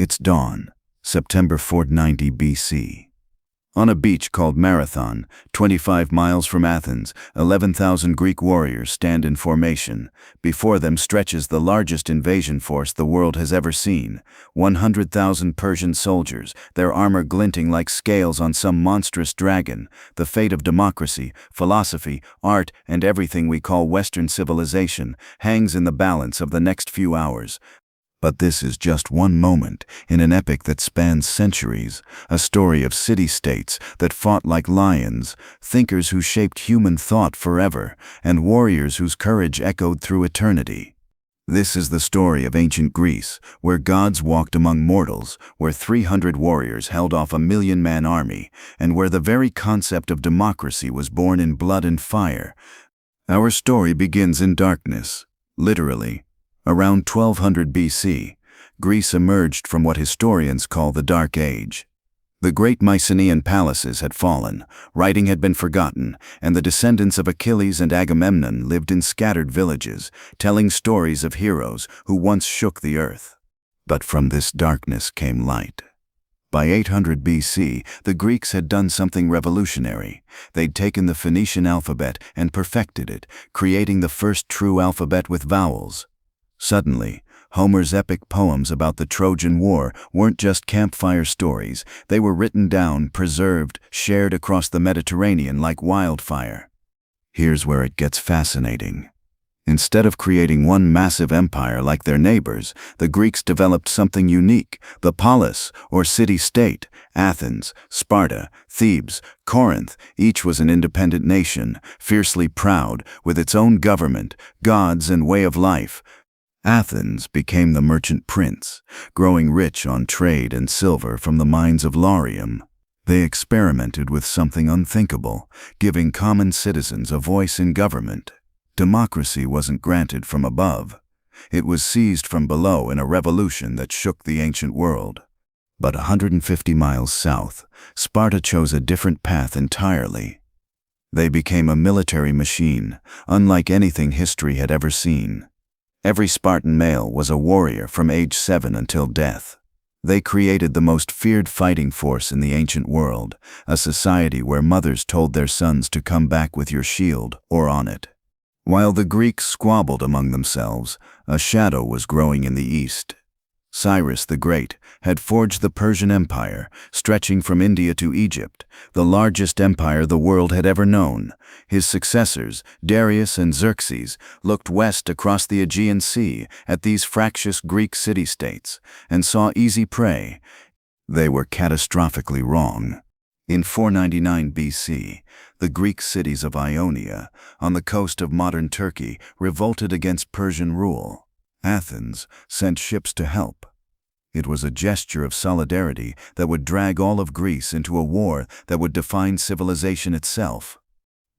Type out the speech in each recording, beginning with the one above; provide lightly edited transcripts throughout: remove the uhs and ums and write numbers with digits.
It's dawn, September 490 BC. On a beach called Marathon, 25 miles from Athens, 11,000 Greek warriors stand in formation. Before them stretches the largest invasion force the world has ever seen. 100,000 Persian soldiers, their armor glinting like scales on some monstrous dragon. The fate of democracy, philosophy, art, and everything we call Western civilization hangs in the balance of the next few hours. But this is just one moment in an epic that spans centuries, a story of city-states that fought like lions, thinkers who shaped human thought forever, and warriors whose courage echoed through eternity. This is the story of ancient Greece, where gods walked among mortals, where 300 warriors held off a 1,000,000-man army, and where the very concept of democracy was born in blood and fire. Our story begins in darkness, literally. Around 1200 BC, Greece emerged from what historians call the Dark Age. The great Mycenaean palaces had fallen, writing had been forgotten, and the descendants of Achilles and Agamemnon lived in scattered villages, telling stories of heroes who once shook the earth. But from this darkness came light. By 800 BC, the Greeks had done something revolutionary. They'd taken the Phoenician alphabet and perfected it, creating the first true alphabet with vowels. Suddenly, Homer's epic poems about the Trojan War weren't just campfire stories. They were written down, preserved, shared across the Mediterranean like wildfire. Here's where it gets fascinating. Instead of creating one massive empire like their neighbors, the Greeks developed something unique, the polis, or city-state. Athens, Sparta, Thebes, Corinth, each was an independent nation, fiercely proud, with its own government, gods, and way of life. Athens became the merchant prince, growing rich on trade and silver from the mines of Laurium. They experimented with something unthinkable, giving common citizens a voice in government. Democracy wasn't granted from above. It was seized from below in a revolution that shook the ancient world. But 150 miles south, Sparta chose a different path entirely. They became a military machine, unlike anything history had ever seen. Every Spartan male was a warrior from age 7 until death. They created the most feared fighting force in the ancient world, a society where mothers told their sons to come back with your shield or on it. While the Greeks squabbled among themselves, a shadow was growing in the east. Cyrus the Great had forged the Persian Empire, stretching from India to Egypt, the largest empire the world had ever known. His successors, Darius and Xerxes, looked west across the Aegean Sea at these fractious Greek city-states and saw easy prey. They were catastrophically wrong. In 499 BC, the Greek cities of Ionia, on the coast of modern Turkey, revolted against Persian rule. Athens sent ships to help. It was a gesture of solidarity that would drag all of Greece into a war that would define civilization itself.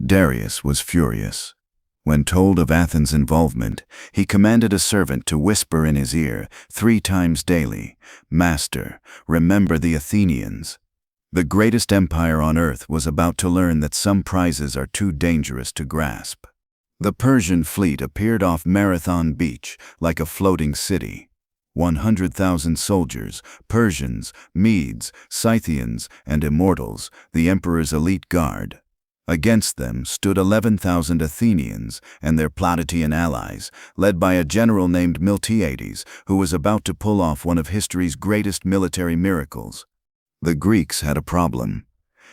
Darius was furious. When told of Athens' involvement, he commanded a servant to whisper in his ear 3 times daily, "Master, remember the Athenians." The greatest empire on earth was about to learn that some prizes are too dangerous to grasp. The Persian fleet appeared off Marathon Beach like a floating city. 100,000 soldiers, Persians, Medes, Scythians, and Immortals, the emperor's elite guard. Against them stood 11,000 Athenians and their Plataean allies, led by a general named Miltiades, who was about to pull off one of history's greatest military miracles. The Greeks had a problem.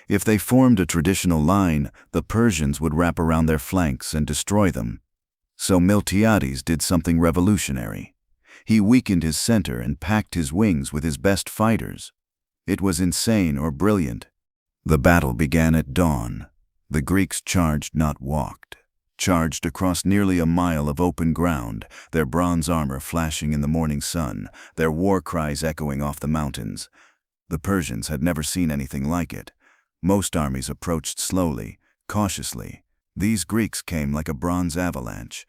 If they formed a traditional line, the Persians would wrap around their flanks and destroy them. So Miltiades did something revolutionary. He weakened his center and packed his wings with his best fighters. It was insane or brilliant. The battle began at dawn. The Greeks charged, not walked. Charged across nearly a mile of open ground, their bronze armor flashing in the morning sun, their war cries echoing off the mountains. The Persians had never seen anything like it. Most armies approached slowly, cautiously. These Greeks came like a bronze avalanche.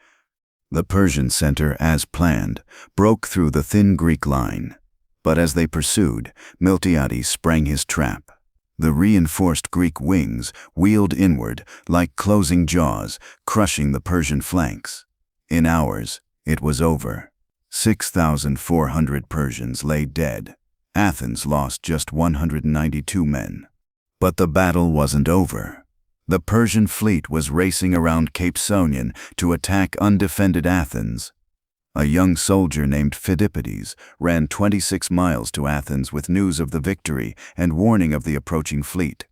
The Persian center, as planned, broke through the thin Greek line. But as they pursued, Miltiades sprang his trap. The reinforced Greek wings wheeled inward like closing jaws, crushing the Persian flanks. In hours, it was over. 6,400 Persians lay dead. Athens lost just 192 men. But the battle wasn't over. The Persian fleet was racing around Cape Sonion to attack undefended Athens. A young soldier named Phidippides ran 26 miles to Athens with news of the victory and warning of the approaching fleet.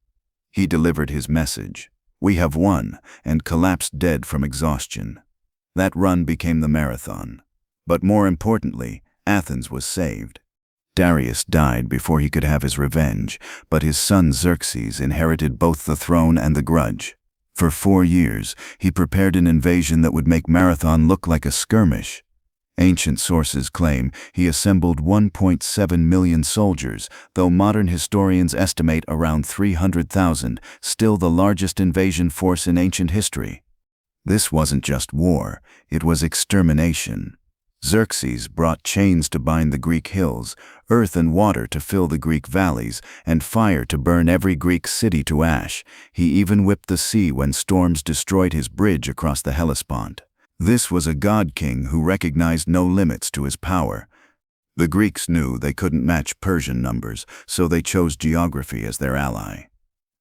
He delivered his message, "We have won," and collapsed dead from exhaustion. That run became the marathon. But more importantly, Athens was saved. Darius died before he could have his revenge, but his son Xerxes inherited both the throne and the grudge. For 4 years, he prepared an invasion that would make Marathon look like a skirmish. Ancient sources claim he assembled 1.7 million soldiers, though modern historians estimate around 300,000, still the largest invasion force in ancient history. This wasn't just war, it was extermination. Xerxes brought chains to bind the Greek hills, earth and water to fill the Greek valleys, and fire to burn every Greek city to ash. He even whipped the sea when storms destroyed his bridge across the Hellespont. This was a god-king who recognized no limits to his power. The Greeks knew they couldn't match Persian numbers, so they chose geography as their ally.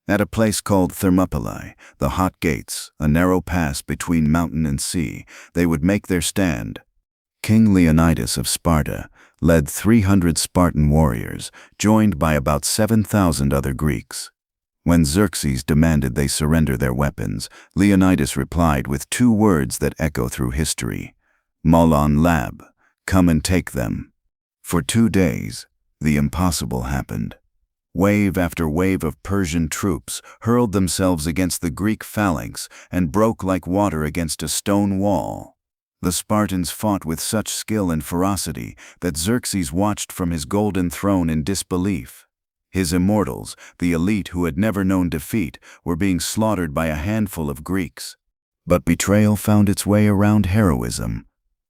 At a place called Thermopylae, the Hot Gates, a narrow pass between mountain and sea, they would make their stand. King Leonidas of Sparta led 300 Spartan warriors, joined by about 7,000 other Greeks. When Xerxes demanded they surrender their weapons, Leonidas replied with 2 words that echo through history: "Molon lab, come and take them." For 2 days, the impossible happened. Wave after wave of Persian troops hurled themselves against the Greek phalanx and broke like water against a stone wall. The Spartans fought with such skill and ferocity that Xerxes watched from his golden throne in disbelief. His immortals, the elite who had never known defeat, were being slaughtered by a handful of Greeks. But betrayal found its way around heroism.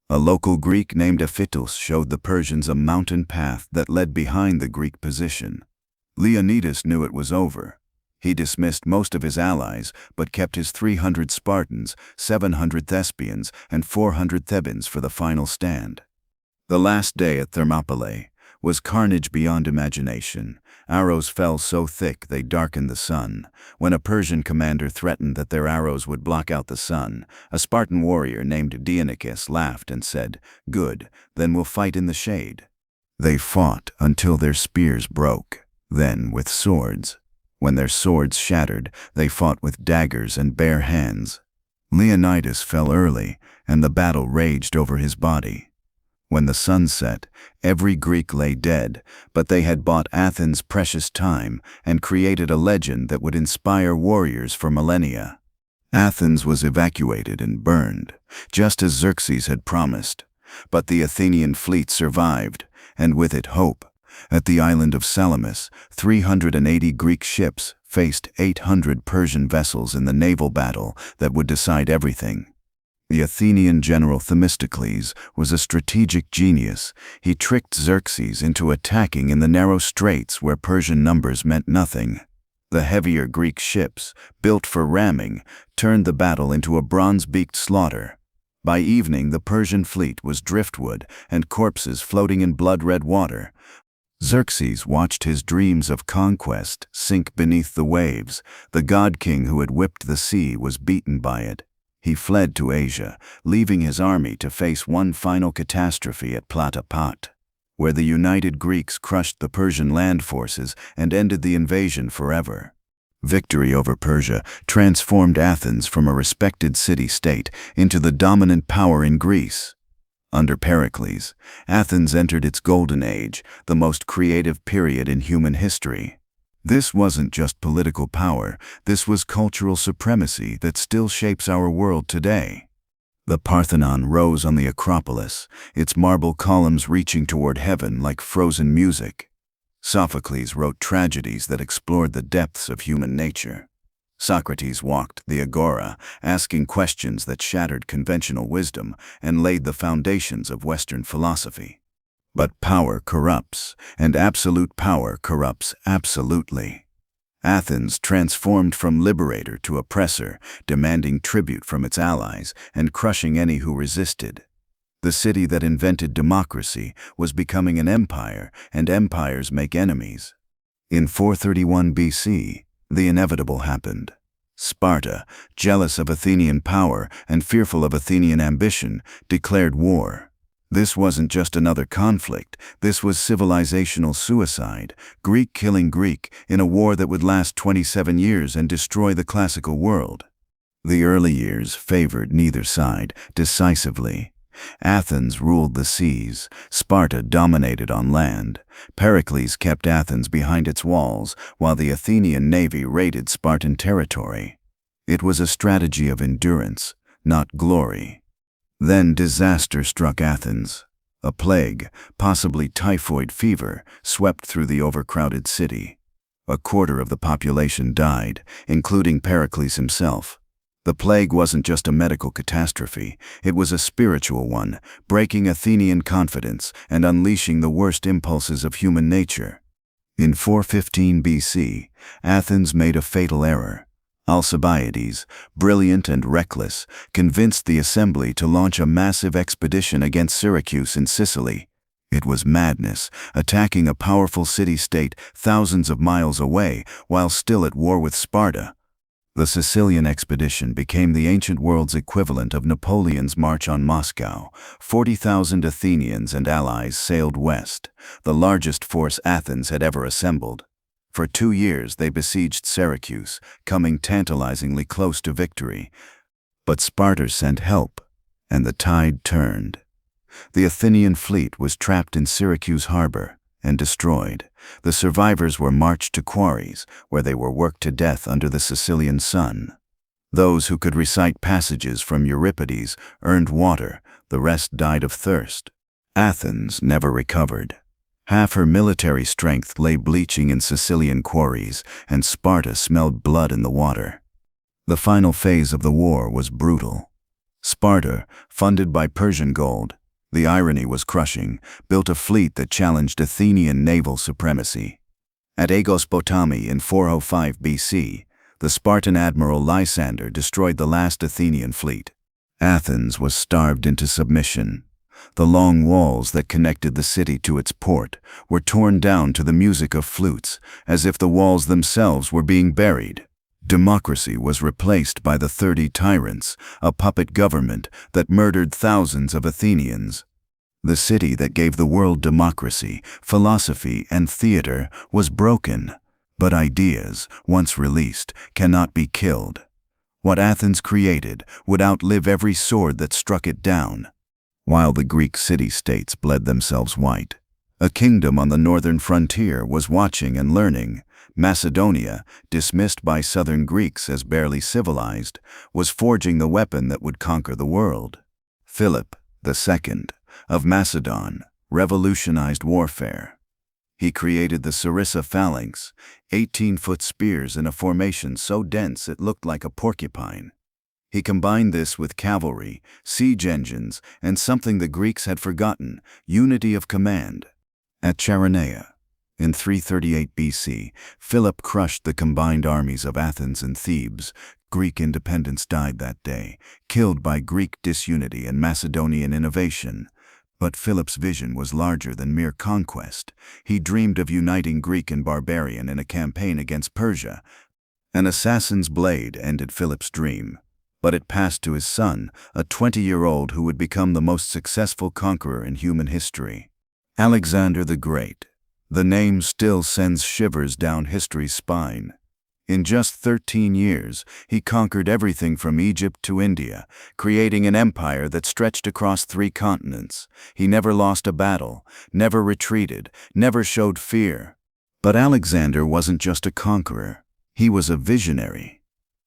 A local Greek named Aphitus showed the Persians a mountain path that led behind the Greek position. Leonidas knew it was over. He dismissed most of his allies, but kept his 300 Spartans, 700 Thespians, and 400 Thebans for the final stand. The last day at Thermopylae was carnage beyond imagination. Arrows fell so thick they darkened the sun. When a Persian commander threatened that their arrows would block out the sun, a Spartan warrior named Deinicus laughed and said, "Good, then we'll fight in the shade." They fought until their spears broke, then with swords. When their swords shattered, they fought with daggers and bare hands. Leonidas fell early, and the battle raged over his body. When the sun set, every Greek lay dead, but they had bought Athens precious time and created a legend that would inspire warriors for millennia. Athens was evacuated and burned, just as Xerxes had promised. But the Athenian fleet survived, and with it hope. At the island of Salamis, 380 Greek ships faced 800 Persian vessels in the naval battle that would decide everything. The Athenian general Themistocles was a strategic genius. He tricked Xerxes into attacking in the narrow straits where Persian numbers meant nothing. The heavier Greek ships, built for ramming, turned the battle into a bronze-beaked slaughter. By evening, the Persian fleet was driftwood and corpses floating in blood-red water. Xerxes watched his dreams of conquest sink beneath the waves. The god-king who had whipped the sea was beaten by it. He fled to Asia, leaving his army to face one final catastrophe at Platapat, where the united Greeks crushed the Persian land forces and ended the invasion forever. Victory over Persia transformed Athens from a respected city-state into the dominant power in Greece. Under Pericles, Athens entered its golden age, the most creative period in human history. This wasn't just political power, this was cultural supremacy that still shapes our world today. The Parthenon rose on the Acropolis, its marble columns reaching toward heaven like frozen music. Sophocles wrote tragedies that explored the depths of human nature. Socrates walked the agora, asking questions that shattered conventional wisdom and laid the foundations of Western philosophy. But power corrupts, and absolute power corrupts absolutely. Athens transformed from liberator to oppressor, demanding tribute from its allies and crushing any who resisted. The city that invented democracy was becoming an empire, and empires make enemies. In 431 BC, the inevitable happened. Sparta, jealous of Athenian power and fearful of Athenian ambition, declared war. This wasn't just another conflict, this was civilizational suicide, Greek killing Greek, in a war that would last 27 years and destroy the classical world. The early years favored neither side decisively. Athens ruled the seas, Sparta dominated on land. Pericles kept Athens behind its walls, while the Athenian navy raided Spartan territory. It was a strategy of endurance, not glory. Then disaster struck Athens. A plague, possibly typhoid fever, swept through the overcrowded city. A quarter of the population died, including Pericles himself. The plague wasn't just a medical catastrophe, it was a spiritual one, breaking Athenian confidence and unleashing the worst impulses of human nature. In 415 BC, Athens made a fatal error. Alcibiades, brilliant and reckless, convinced the assembly to launch a massive expedition against Syracuse in Sicily. It was madness, attacking a powerful city-state thousands of miles away while still at war with Sparta. The Sicilian expedition became the ancient world's equivalent of Napoleon's march on Moscow. 40,000 Athenians and allies sailed west, the largest force Athens had ever assembled. For 2 years they besieged Syracuse, coming tantalizingly close to victory. But Sparta sent help, and the tide turned. The Athenian fleet was trapped in Syracuse harbor and destroyed. The survivors were marched to quarries, where they were worked to death under the Sicilian sun. Those who could recite passages from Euripides earned water, the rest died of thirst. Athens never recovered. Half her military strength lay bleaching in Sicilian quarries, and Sparta smelled blood in the water. The final phase of the war was brutal. Sparta, funded by Persian gold, the irony was crushing, built a fleet that challenged Athenian naval supremacy. At Aegospotami in 405 BC, the Spartan admiral Lysander destroyed the last Athenian fleet. Athens was starved into submission. The long walls that connected the city to its port were torn down to the music of flutes, as if the walls themselves were being buried. Democracy was replaced by the 30 tyrants, a puppet government that murdered thousands of Athenians. The city that gave the world democracy, philosophy, and theater was broken. But ideas, once released, cannot be killed. What Athens created would outlive every sword that struck it down. While the Greek city-states bled themselves white, a kingdom on the northern frontier was watching and learning. Macedonia, dismissed by southern Greeks as barely civilized, was forging the weapon that would conquer the world. Philip II of Macedon revolutionized warfare. He created the Sarissa phalanx, 18-foot spears in a formation so dense it looked like a porcupine. He combined this with cavalry, siege engines, and something the Greeks had forgotten, unity of command. At Chaeronea, in 338 BC, Philip crushed the combined armies of Athens and Thebes. Greek independence died that day, killed by Greek disunity and Macedonian innovation. But Philip's vision was larger than mere conquest. He dreamed of uniting Greek and barbarian in a campaign against Persia. An assassin's blade ended Philip's dream, but it passed to his son, a 20-year-old who would become the most successful conqueror in human history. Alexander the Great. The name still sends shivers down history's spine. In just 13 years, he conquered everything from Egypt to India, creating an empire that stretched across 3 continents. He never lost a battle, never retreated, never showed fear. But Alexander wasn't just a conqueror, he was a visionary.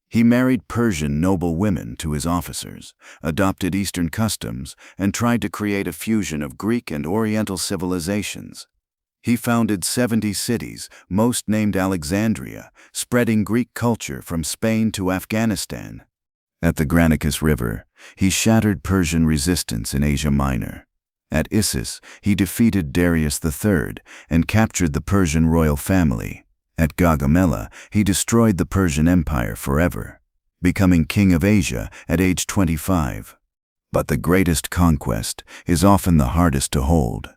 He married Persian noble women to his officers, adopted Eastern customs, and tried to create a fusion of Greek and Oriental civilizations. He founded 70 cities, most named Alexandria, spreading Greek culture from Spain to Afghanistan. At the Granicus River, he shattered Persian resistance in Asia Minor. At Issus, he defeated Darius III and captured the Persian royal family. At Gaugamela, he destroyed the Persian Empire forever, becoming king of Asia at age 25. But the greatest conquest is often the hardest to hold.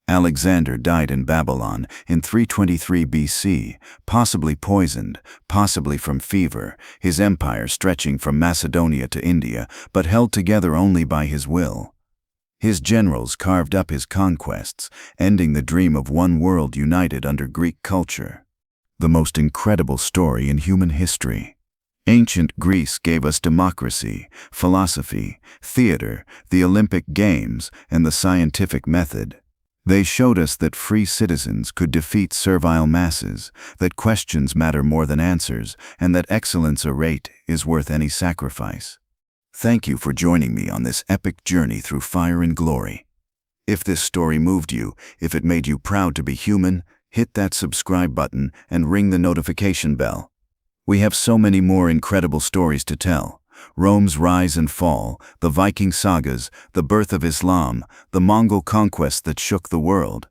Alexander died in Babylon in 323 BC, possibly poisoned, possibly from fever, his empire stretching from Macedonia to India, but held together only by his will. His generals carved up his conquests, ending the dream of one world united under Greek culture. The most incredible story in human history. Ancient Greece gave us democracy, philosophy, theater, the Olympic Games, and the scientific method. They showed us that free citizens could defeat servile masses, that questions matter more than answers, and that excellence arrayed is worth any sacrifice. Thank you for joining me on this epic journey through fire and glory. If this story moved you, if it made you proud to be human, hit that subscribe button and ring the notification bell. We have so many more incredible stories to tell. Rome's rise and fall, the Viking sagas, the birth of Islam, the Mongol conquest that shook the world.